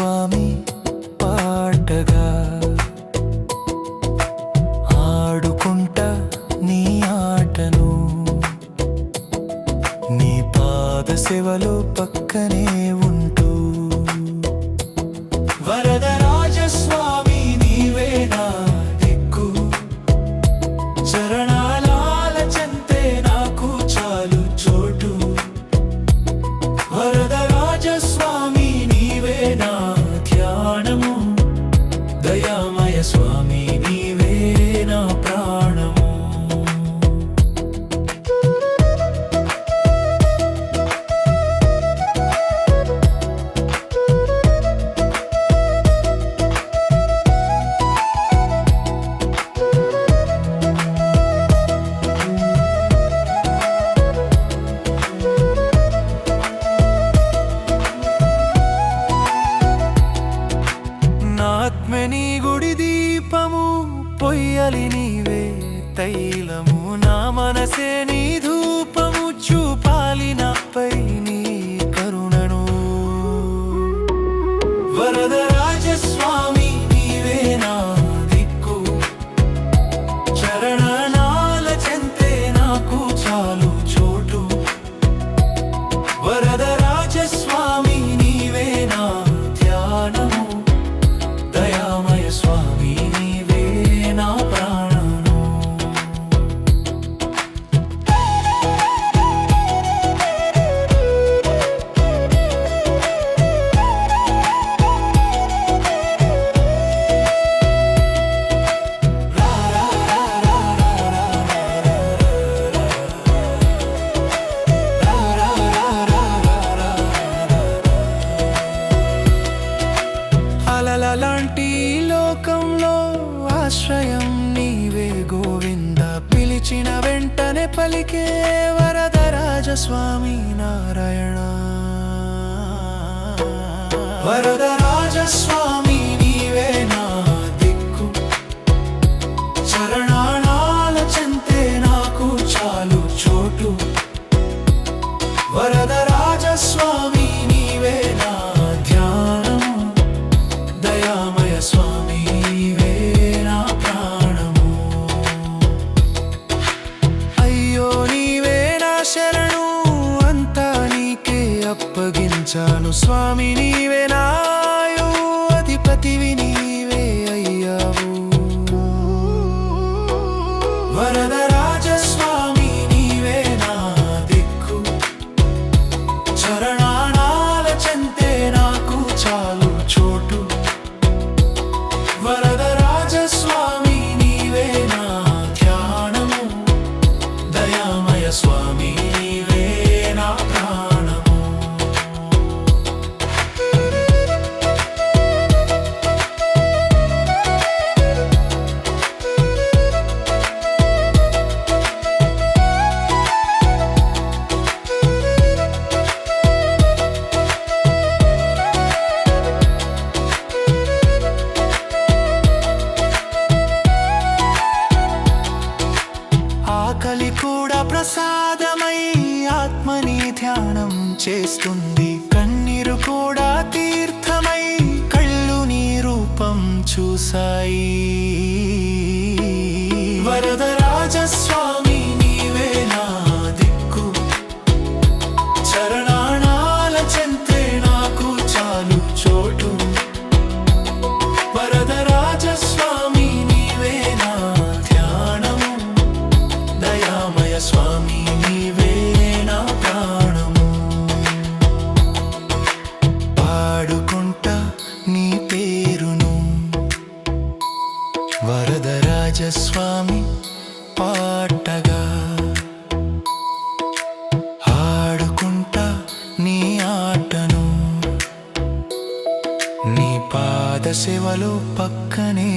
స్వామి పాటగా ఆడుకుంటా నీ ఆటను నీ పాద సేవలో పక్కనే ఉంటూ వరదరాజస్వామి నీవే నా దిక్కు చరణాల చెంతే నాకు చాలు చోటు వరదరాజస్వామి నీవే నా ధ్యానము దయామయ స్వామి నీవే నా ప్రాణము ఆత్మని గుడి దీపము పొయ్యలి నీవే తైలము నా మనసే నీ ధూపము చూపాలి నాపై నీ కరుణను వరదరాజస్వామి నీవే నా దిక్కు చరణాల చెంతే నాకు చాలు చోటు వరదరాజస్వామి నీవే నా ధ్యానము దయామయ స్వామి నీవే నా ప్రాణము అలలాంటి లోకంలో ఆశ్రయం నీవే గోవింద పిలిచిన వెంటనే పలికే వరదరాజస్వామి నారాయణ వరదరాజస్వామి నీవే నా దిక్కు చరణాల చెంతే నాకు చాలు చోటు వరదరాజస్వామి నీవే నా ధ్యానము దయామయ స్వామి నీవే నా ప్రాణము అయ్యో నీవే నా శరణు అంతా నీకే అప్పగించాను స్వామి నీవే నాయు అధిపతివి నీవే అయ్యావు వరదరాజస్వామి నీవే నా దిక్కు చరణాల చెంతే నాకు చాలు చోటు వరదరాజస్వామి నీవే నా ధ్యానము దయామయ స్వామి నీవే నా ప్రాణము ఆకలి కూడా ప్రసాదమై ఆత్మని ధ్యానం చేస్తుంది కన్నీరు కూడా తీర్థమై కళ్ళు నీ రూపం చూసాయి వరదరాజస్వామి నీవే నా దిక్కు చరణాల చెంతే నాకు చాలు చోటు వరదరాజస్వామి నీవే నా ధ్యానము దయామయ స్వామి నీవే నా ప్రాణము పాడుకుంటా నీ పేరును వరదరాజస్వామి పాటగా ఆడుకుంటా నీ ఆటను నీ పాద సేవలో పక్కనే